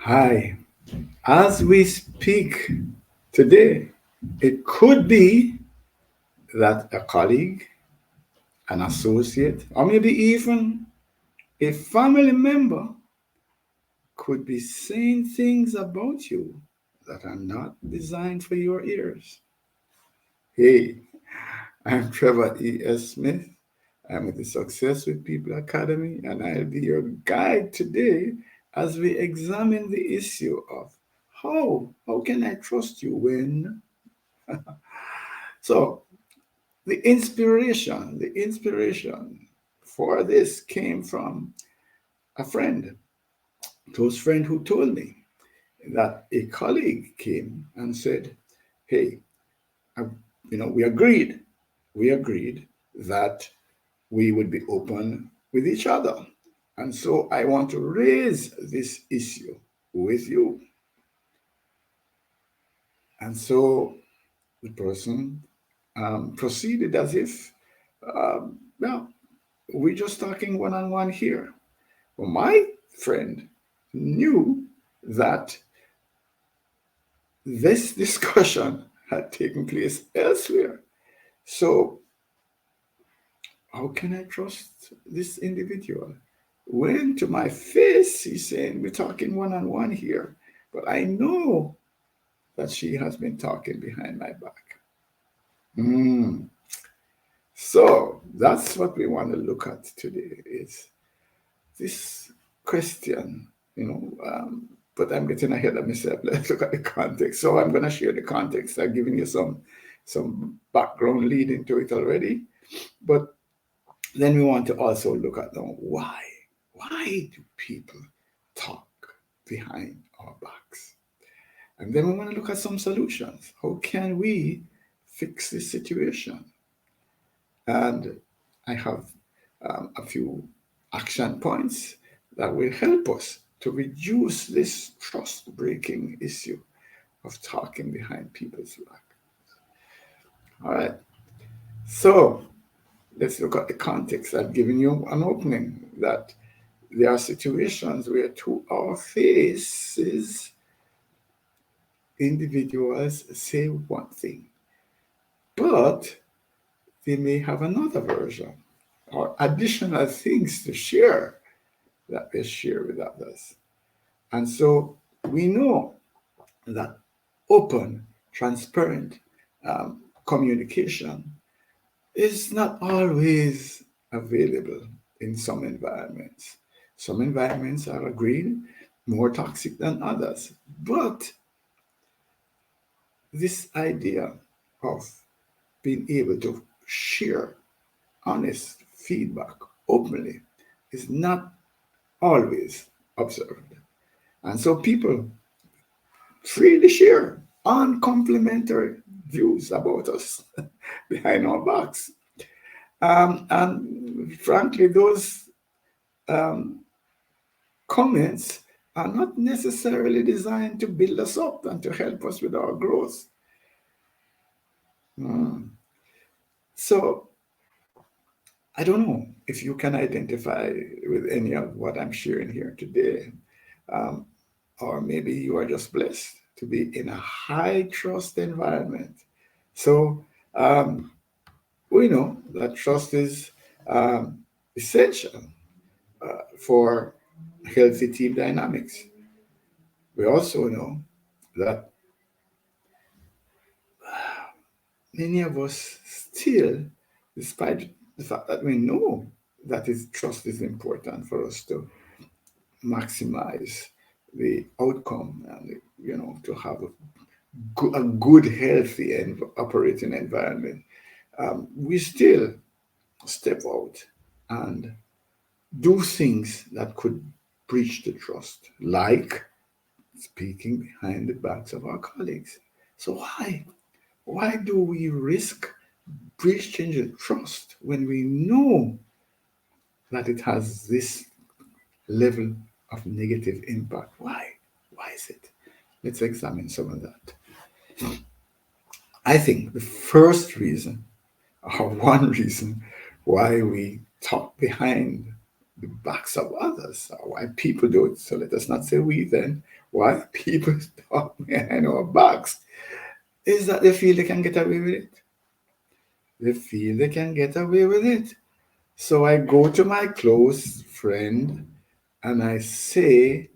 Hi. As we speak today, it could be that a colleague, an associate, or maybe even a family member could be saying things about you that are not designed for your ears. Hey, I'm Trevor E.S. Smith. I'm with the Success with People Academy, and I'll be your guide today as we examine the issue of how can I trust you when. So the inspiration for this came from a friend, close friend, who told me that a colleague came and said, "Hey, I, we agreed that we would be open with each other, and so I want to raise this issue with you." And so the person proceeded as if, well, we're just talking one on one here. Well, my friend knew that this discussion had taken place elsewhere. So, how can I trust this individual? When to my face, he's saying, we're talking one on one here, but I know that she has been talking behind my back. Mm. So, that's what we want to look at today is this question, you know, but I'm getting ahead of myself. Let's look at the context. So I'm going to share the context. I've given you some background leading to it already, but then we want to also look at now why. Why do people talk behind our backs? And then we want to look at some solutions. How can we fix this situation? And I have a few action points that will help us to reduce this trust breaking issue of talking behind people's back. All right. So let's look at the context. I've given you an opening that there are situations where to our faces, individuals say one thing, but they may have another version or additional things to share that they share with others. And so we know that open, transparent communication is not always available in some environments. Some environments are agreed more toxic than others. But this idea of being able to share honest feedback openly is not always observed. And so people freely share uncomplimentary views about us behind our backs. And frankly, those um, comments are not necessarily designed to build us up and to help us with our growth. Mm. So I don't know if you can identify with any of what I'm sharing here today. Um, or maybe you are just blessed to be in a high trust environment. So we know that trust is um, essential for healthy team dynamics. We also know that many of us still, despite the fact that we know that trust is important for us to maximize the outcome and to have a good healthy and operating environment, we still step out and do things that could breach the trust, like speaking behind the backs of our colleagues. So why do we risk breaching the trust when we know that it has this level of negative impact? Why is it? Let's examine some of that. I think the first reason, or one reason, why we talk behind backs of others, or why people do it. So let us not say we then. Why people talk behind our backs is that they feel they can get away with it. They feel they can get away with it. So I go to my close friend and I say,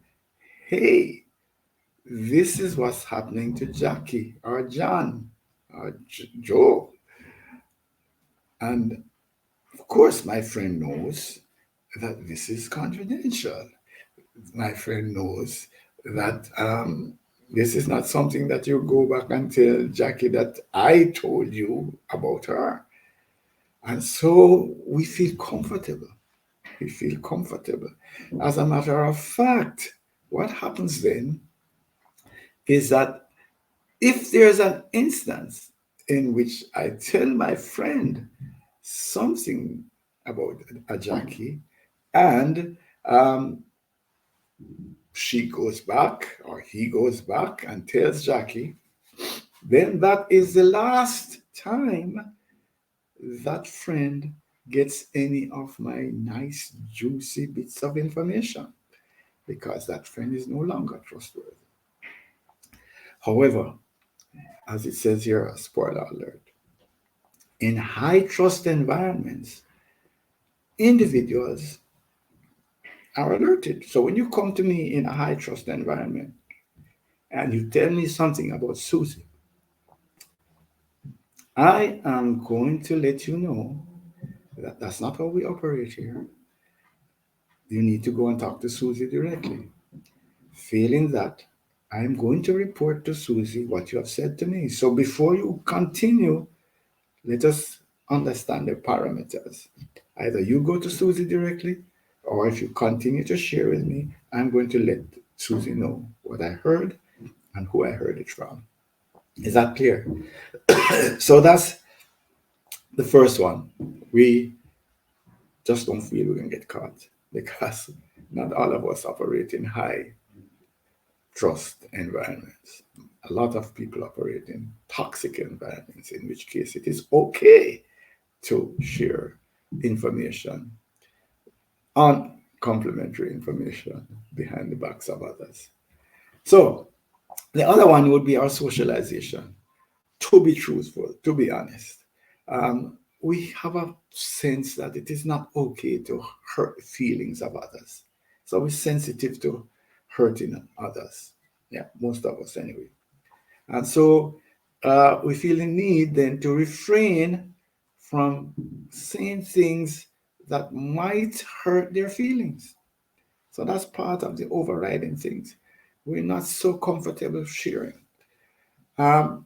hey, this is what's happening to Jackie or John or Joe. And of course, my friend knows that this is confidential. My friend knows that this is not something that you go back and tell Jackie that I told you about her. And so we feel comfortable. We feel comfortable. As a matter of fact, what happens then is that if there's an instance in which I tell my friend something about a Jackie and um, she goes back or he goes back and tells Jackie, then that is the last time that friend gets any of my nice, juicy bits of information because that friend is no longer trustworthy. However, as it says here, spoiler alert, in high trust environments, individuals are alerted. So when you come to me in a high trust environment and you tell me something about Susie, I am going to let you know that that's not how we operate here. You need to go and talk to Susie directly. Failing that, I'm going to report to Susie what you have said to me. So before you continue, let us understand the parameters. Either you go to Susie directly, or if you continue to share with me, I'm going to let Susie know what I heard and who I heard it from. Is that clear? So that's the first one. We just don't feel we can get caught because not all of us operate in high trust environments. A lot of people operate in toxic environments, in which case it is okay to share information on complementary information behind the backs of others. So the other one would be our socialization. To be truthful, to be honest, we have a sense that it is not okay to hurt feelings of others. So we're sensitive to hurting others. Yeah, most of us anyway. And so we feel the need then to refrain from saying things that might hurt their feelings. So that's part of the overriding things. We're not so comfortable sharing. Um,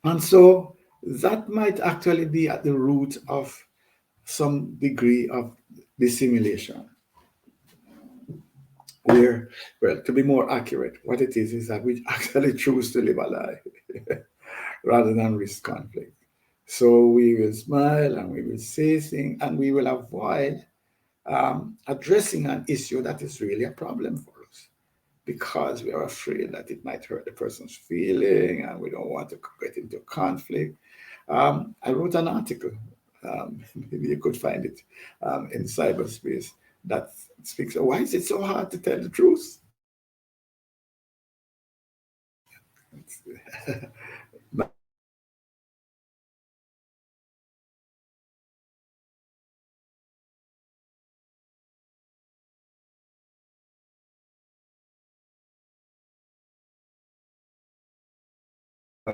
and so that might actually be at the root of some degree of dissimulation, where, well, to be more accurate, what it is that we actually choose to live a lie rather than risk conflict. So we will smile and we will say things and we will avoid addressing an issue that is really a problem for us because we are afraid that it might hurt the person's feeling and we don't want to get into conflict. I wrote an article, maybe you could find it in cyberspace, that speaks of why is it so hard to tell the truth?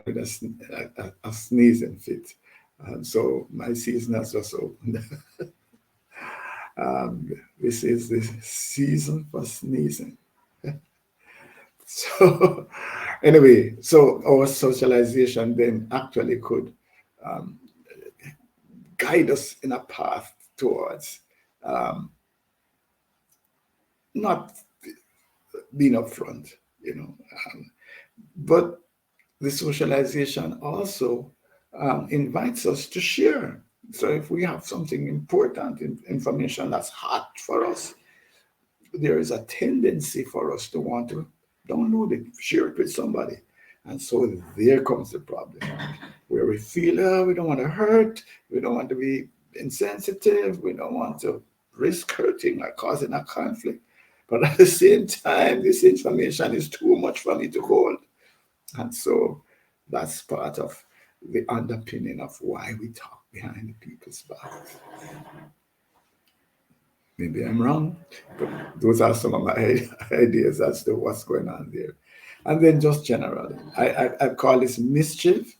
With a sneezing fit. So my season has just opened. um, this is the season for sneezing. So anyway, so our socialization then actually could um, guide us in a path towards um, not being upfront, you know. But the socialization also invites us to share. So if we have something important, information that's hot for us, there is a tendency for us to want to download it, share it with somebody. And so there comes the problem where we feel, oh, we don't want to hurt, we don't want to be insensitive, we don't want to. risk hurting or causing a conflict. But at the same time, this information is too much for me to hold. And so that's part of the underpinning of why we talk behind people's backs. Maybe I'm wrong, but those are some of my ideas as to what's going on there. And then just generally, I call this mischief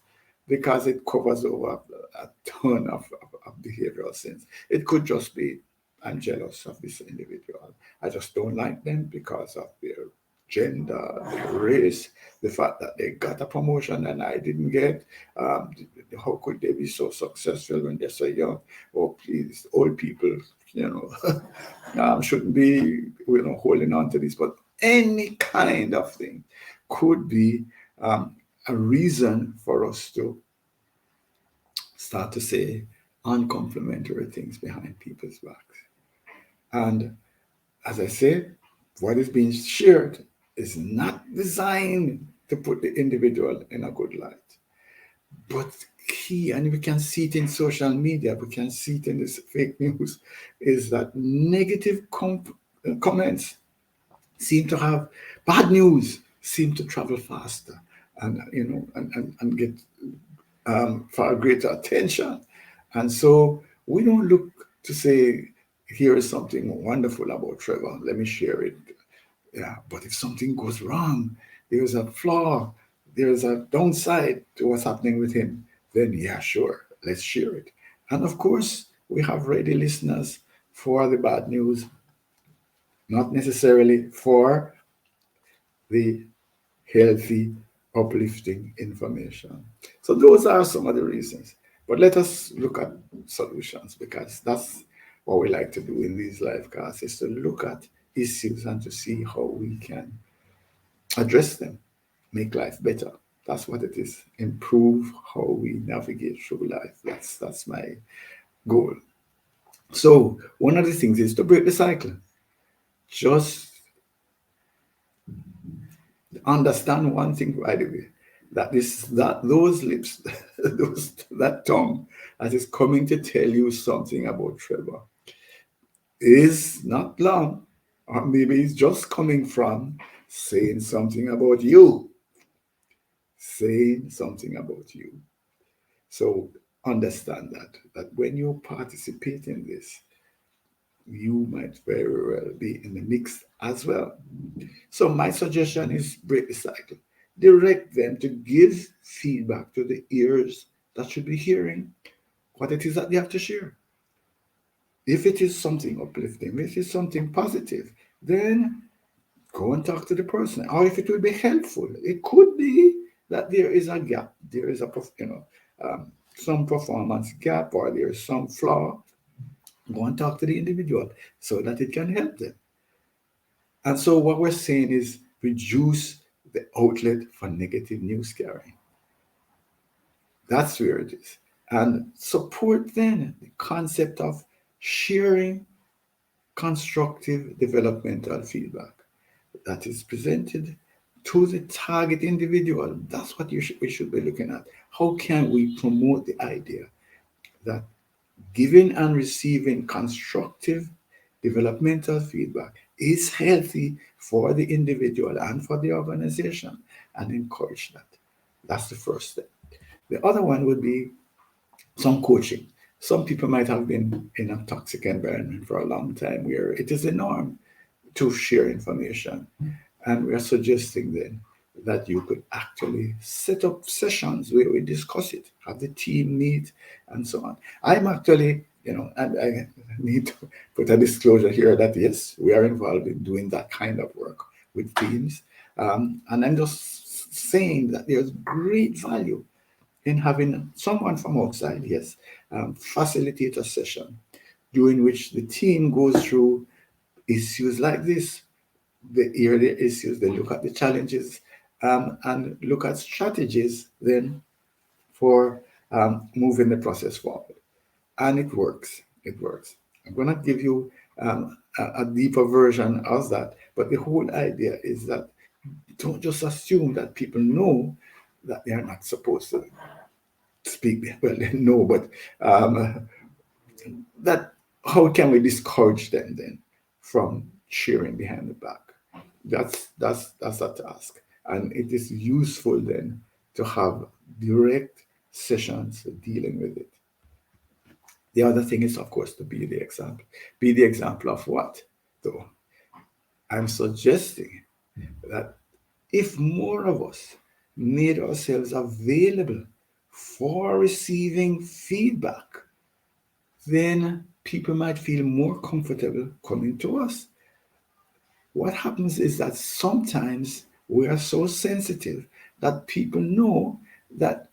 because it covers over a ton of behavioral sins. It could just be, I'm jealous of this individual. I just don't like them because of their gender, their race, the fact that they got a promotion and I didn't get. Um, how could they be so successful when they're so young? Oh, please, old people, you know, shouldn't be, holding on to this. But any kind of thing could be um, a reason for us to start to say uncomplimentary things behind people's backs. And as I said, what is being shared is not designed to put the individual in a good light. But key, and we can see it in social media, we can see it in this fake news, is that negative comments seem to have bad news, seem to travel faster and and get far greater attention. And so we don't look to say, here is something wonderful about Trevor, let me share it. Yeah, but if something goes wrong, there's a flaw, there's a downside to what's happening with him, then yeah, sure, let's share it. And of course, we have ready listeners for the bad news, not necessarily for the healthy, uplifting information. So those are some of the reasons. But let us look at solutions because that's what we like to do in these live casts is to look at issues and to see how we can address them, make life better. That's what it is. Improve how we navigate through life. That's my goal. So one of the things is to break the cycle. Just understand one thing by the way, that those lips, that tongue that is coming to tell you something about Trevor is not long, or maybe it's just coming from saying something about you, saying something about you. So understand that when you participate in this, you might very well be in the mix as well. So my suggestion is break the cycle. Direct them to give feedback to the ears that should be hearing what it is that they have to share. If it is something uplifting, if it's something positive, then go and talk to the person. Or if it will be helpful, it could be that there is a gap, there is some performance gap, or there is some flaw. Go and talk to the individual so that it can help them. And so what we're saying is reduce the outlet for negative news carrying. That's where it is. And support then the concept of sharing constructive developmental feedback that is presented to the target individual. That's what we should be looking at. How can we promote the idea that giving and receiving constructive developmental feedback is healthy for the individual and for the organization, and encourage that? That's the first step. The other one would be some coaching. Some people might have been in a toxic environment for a long time where it is the norm to share information. And we are suggesting then that you could actually set up sessions where we discuss it, have the team meet, and so on. I'm actually, and I need to put a disclosure here that yes, we are involved in doing that kind of work with teams. And I'm just saying that there's great value in having someone from outside, yes, facilitate a session during which the team goes through issues like this. They hear the issues, they look at the challenges, and look at strategies then for moving the process forward. And it works. It works. I'm going to give you a deeper version of that. But the whole idea is that don't just assume that people know that they are not supposed to speak. Well, they know, but that how can we discourage them then from cheering behind the back? That's a task, and it is useful then to have direct sessions dealing with it. The other thing is, of course, to be the example. Be the example of what, though? I'm suggesting that if more of us made ourselves available for receiving feedback, then people might feel more comfortable coming to us. What happens is that sometimes we are so sensitive that people know that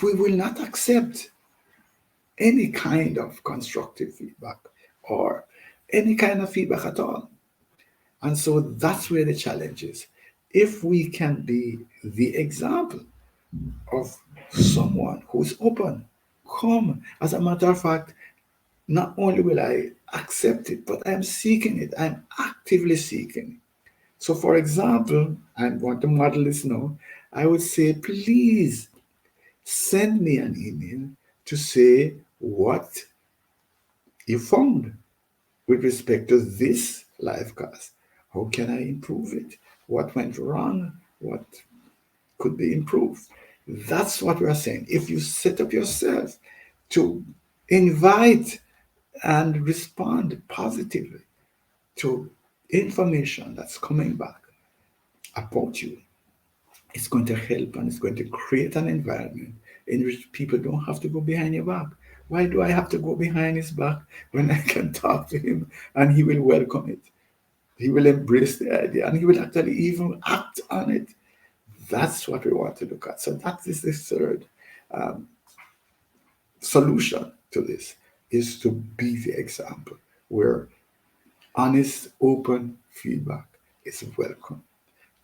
we will not accept any kind of constructive feedback or any kind of feedback at all. And so that's where the challenge is. If we can be the example of someone who's open, come. As a matter of fact, not only will I accept it, but I'm seeking it. I'm actively seeking. So, for example, I want to model this now. I would say, please send me an email to say what you found with respect to this live cast. How can I improve it? What went wrong? What could be improved? That's what we're saying. If you set up yourself to invite and respond positively to information that's coming back about you, it's going to help and it's going to create an environment in which people don't have to go behind your back. Why do I have to go behind his back when I can talk to him and he will welcome it? He will embrace the idea and he will actually even act on it. That's what we want to look at. So that is the third um, solution to this, is to be the example where honest, open feedback is welcome.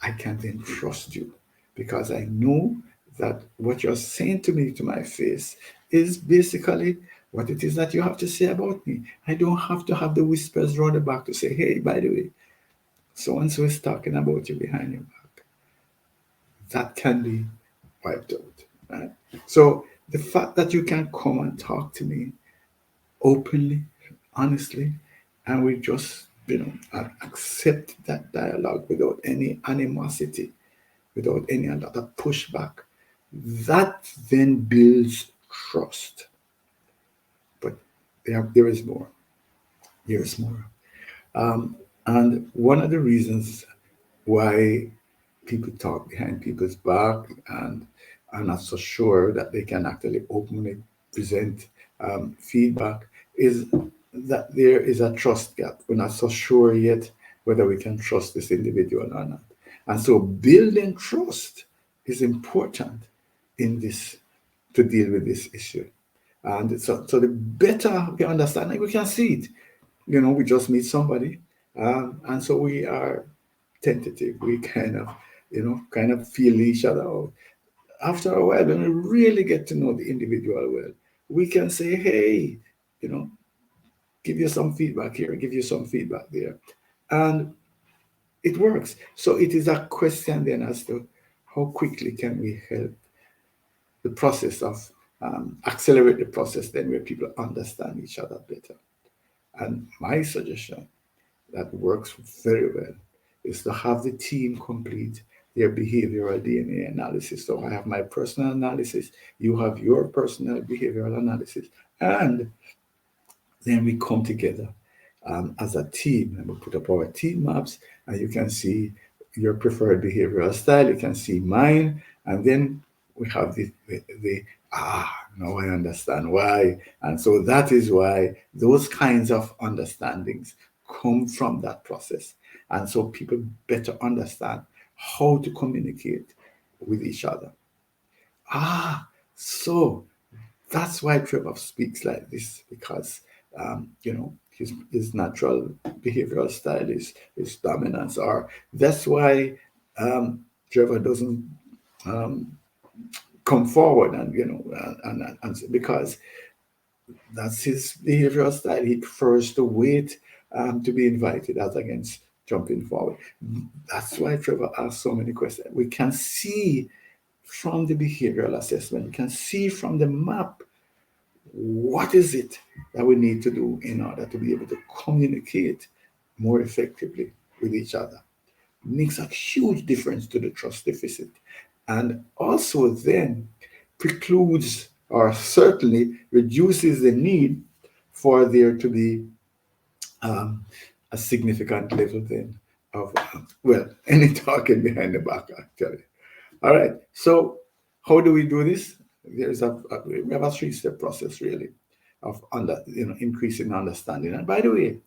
I can then trust you because I know that what you're saying to me to my face is basically what it is that you have to say about me. I don't have to have the whispers round the back to say, hey, by the way, so and so is talking about you behind your back. That can be wiped out. Right? So the fact that you can come and talk to me openly, honestly, and we just, accept that dialogue without any animosity, without any other pushback, that then builds trust. But there is more. There is more. Um, and one of the reasons why people talk behind people's back and are not so sure that they can actually openly present feedback is that there is a trust gap. We're not so sure yet whether we can trust this individual or not. And so building trust is important in this to deal with this issue. And so the better we understand, like we can see it. We just meet somebody, and so we are tentative. We kind of feel each other out. After a while, when we really get to know the individual well, we can say, hey, you know, give you some feedback here, give you some feedback there. And it works. So it is a question then as to how quickly can we help the process of accelerate the process then where people understand each other better. And my suggestion that works very well is to have the team complete their behavioral DNA analysis. So I have my personal analysis, you have your personal behavioral analysis, and then we come together as a team and we put up our team maps, and you can see your preferred behavioral style, you can see mine, and then we have the now I understand why. And so that is why those kinds of understandings come from that process. And so people better understand how to communicate with each other. Ah, so that's why Trevor speaks like this, because his natural behavioral style is dominance, or that's why Trevor doesn't um, come forward and because that's his behavioral style. He prefers to wait to be invited as against jumping forward. That's why Trevor asks so many questions. We can see from the behavioral assessment, we can see from the map what is it that we need to do in order to be able to communicate more effectively with each other? Makes a huge difference to the trust deficit, and also then precludes or certainly reduces the need for there to be um, a significant level then of, well, any talking behind the back, actually. All right. So, how do we do this? There's we have a three-step process really of increasing understanding. And by the way,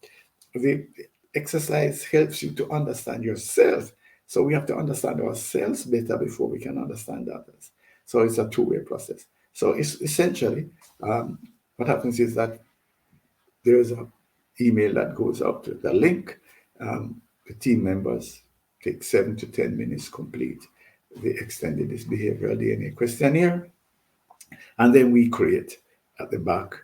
the exercise helps you to understand yourself. So we have to understand ourselves better before we can understand others. So it's a two-way process. So it's essentially what happens is that there's a email that goes out to the link. The team members take 7 to 10 minutes complete the extended behavioral DNA questionnaire, and then we create at the back,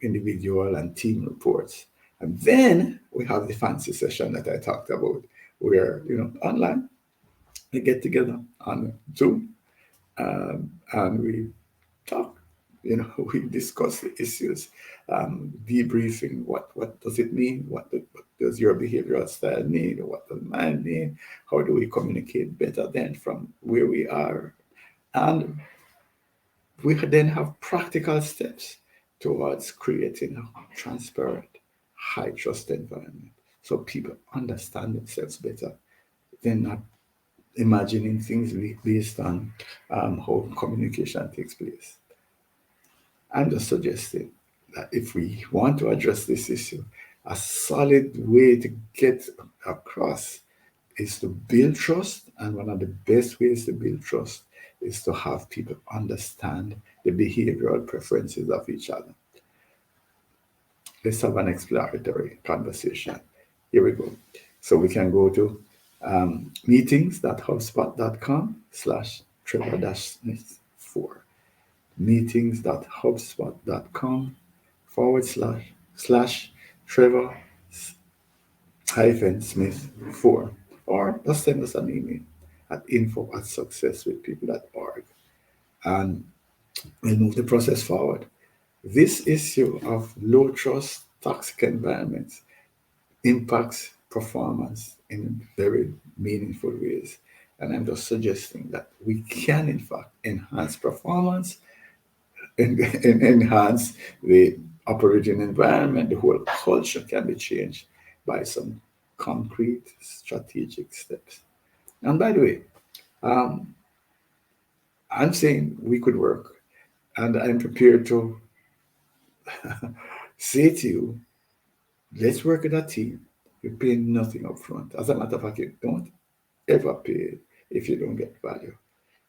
individual and team reports. And then we have the fancy session that I talked about, where online we get together on Zoom, and we talk. We discuss the issues, debriefing. What does it mean? What does your behavioral style mean? What does mine mean? How do we communicate better then from where we are? And we then have practical steps towards creating a transparent, high trust environment so people understand themselves better. They're not imagining things based on how communication takes place. I'm just suggesting that if we want to address this issue, a solid way to get across is to build trust. And one of the best ways to build trust is to have people understand the behavioral preferences of each other. Let's have an exploratory conversation. Here we go. So we can go to meetings.hubspot.com/Trevor-Smith4. Meetings.hubspot.com // Trevor Smith 4, or just send us an email at info@successwithpeople.org, and we'll move the process forward. This issue of low trust, toxic environments impacts performance in very meaningful ways. And I'm just suggesting that we can, in fact, enhance performance and enhance the operating environment. The whole culture can be changed by some concrete strategic steps. And by the way, um, I'm saying we could work, and I'm prepared to say to you, let's work as a team. You pay nothing up front. As a matter of fact, you don't ever pay if you don't get value.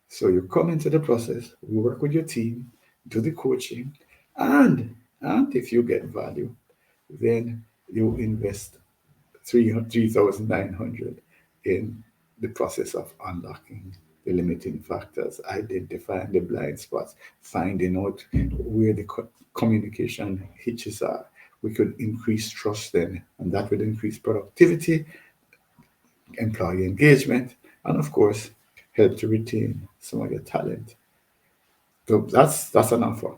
So you come into the process, we work with your team, do the coaching, and if you get value, then you invest 3,900 in the process of unlocking the limiting factors, identifying the blind spots, finding out where the communication hitches are. We could increase trust then, and that would increase productivity, employee engagement, and of course, help to retain some of your talent. So that's an offer.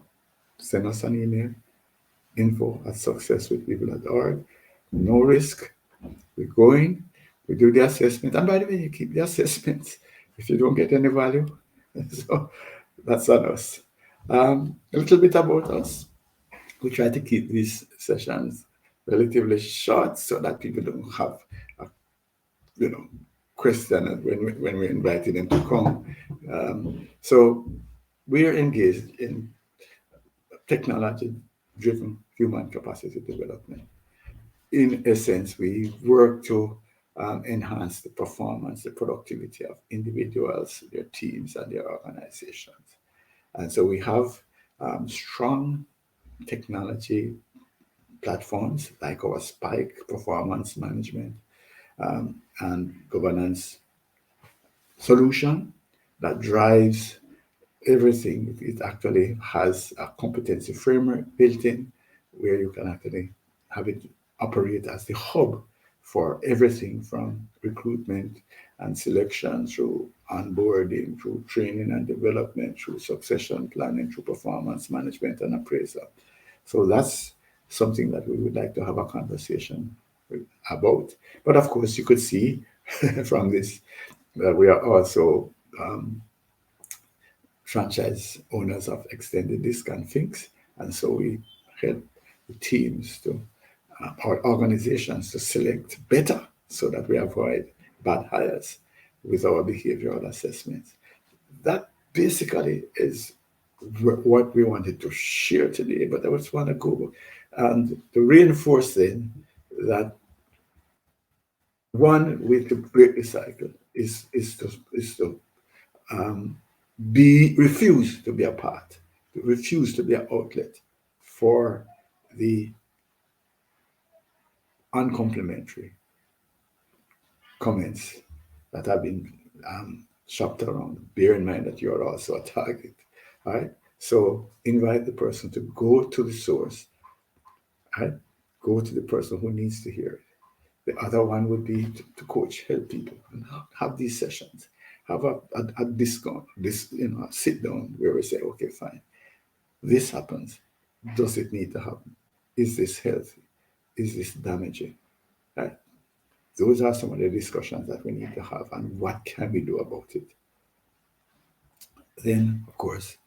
Send us an email, info@successwithpeople.org. No risk. We go in, we do the assessment, and by the way, you keep the assessment if you don't get any value. So that's on us. A little bit about us. We try to keep these sessions relatively short so that people don't have a, you know, question when we're inviting them to come. So we're engaged in technology-driven human capacity development. In essence, we work to enhance the performance, the productivity of individuals, their teams, and their organizations. And so we have strong technology platforms like our Spike performance management and governance solution that drives everything. It actually has a competency framework built in where you can actually have it operate as the hub for everything from recruitment and selection through onboarding, through training and development, through succession planning, through performance management and appraisal. So that's something that we would like to have a conversation about. But of course, you could see from this that we are also um, franchise owners of extended discount things, and so we help the teams to or organizations to select better so that we avoid bad hires with our behavioral assessments. That basically is what we wanted to share today, but I just want to go and to reinforce then that one way to break the cycle is to um, be refuse to be a part, to refuse to be an outlet for the uncomplimentary comments that have been shopped around. Bear in mind that you are also a target. All right. So invite the person to go to the source. Right? Go to the person who needs to hear it. The other one would be to coach, help people, and have these sessions. Have a discount, this a sit down where we say, okay, fine, this happens. Does it need to happen? Is this healthy? Is this damaging? Right? Those are some of the discussions that we need to have, and what can we do about it? Then, of course,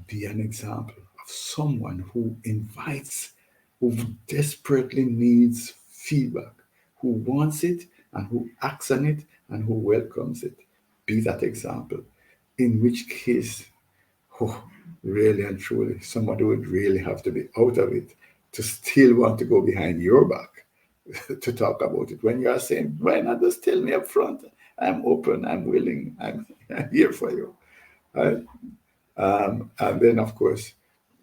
be an example of someone who invites, who desperately needs feedback, who wants it and who acts on it and who welcomes it. Be that example. In which case, oh, really and truly, somebody would really have to be out of it to still want to go behind your back to talk about it. When you are saying, why not just tell me up front? I'm open, I'm willing, I'm here for you. Right? And then, of course,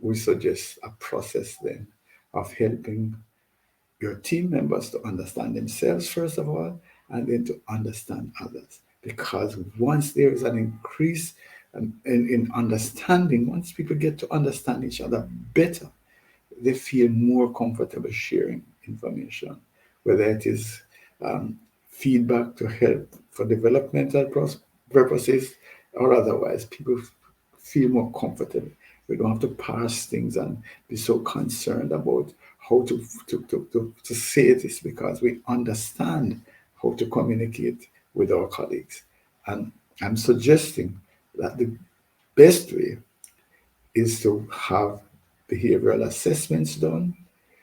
we suggest a process then of helping your team members to understand themselves, first of all, and then to understand others. Because once there is an increase in understanding, once people get to understand each other better, they feel more comfortable sharing information, whether it is um, feedback to help for developmental purposes or otherwise. People feel more comfortable. We don't have to parse things and be so concerned about how to say this because we understand how to communicate with our colleagues. And I'm suggesting that the best way is to have behavioral assessments done.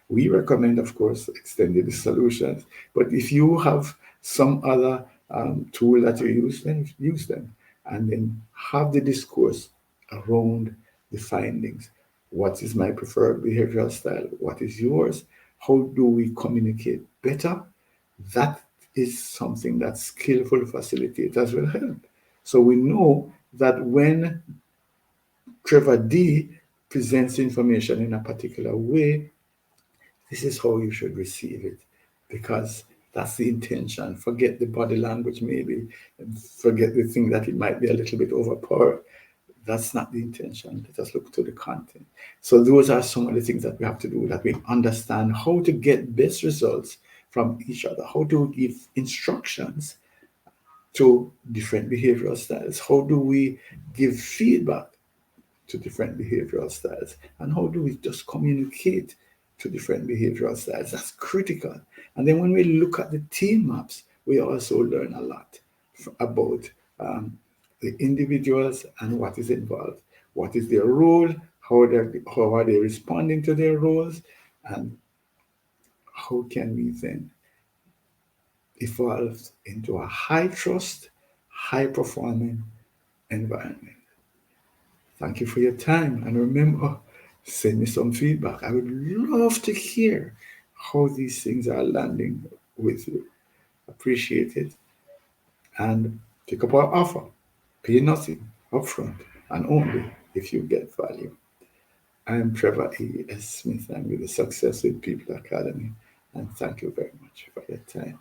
We recommend, of course, extended solutions, but if you have some other tool that you use, then use them and then have the discourse around the findings. What is my preferred behavioral style? What is yours? How do we communicate better? That is something that skillful facilitators will help. So we know that when Trevor D presents information in a particular way, this is how you should receive it because that's the intention. Forget the body language, maybe, forget the thing that it might be a little bit overpowered. That's not the intention. Let us look to the content. So, those are some of the things that we have to do, that we understand how to get best results from each other, how to give instructions to different behavioral styles, how do we give feedback to different behavioral styles, and how do we just communicate to different behavioral styles. That's critical. And then when we look at the team maps, we also learn a lot about um, the individuals and what is involved, what is their role, how are they responding to their roles, and how can we then evolve into a high trust, high performing environment. Thank you for your time. And remember, send me some feedback. I would love to hear how these things are landing with you. Appreciate it. And pick up our offer. Pay nothing upfront and only if you get value. I'm Trevor E. S. Smith. I'm with the Success with People Academy. And thank you very much for your time.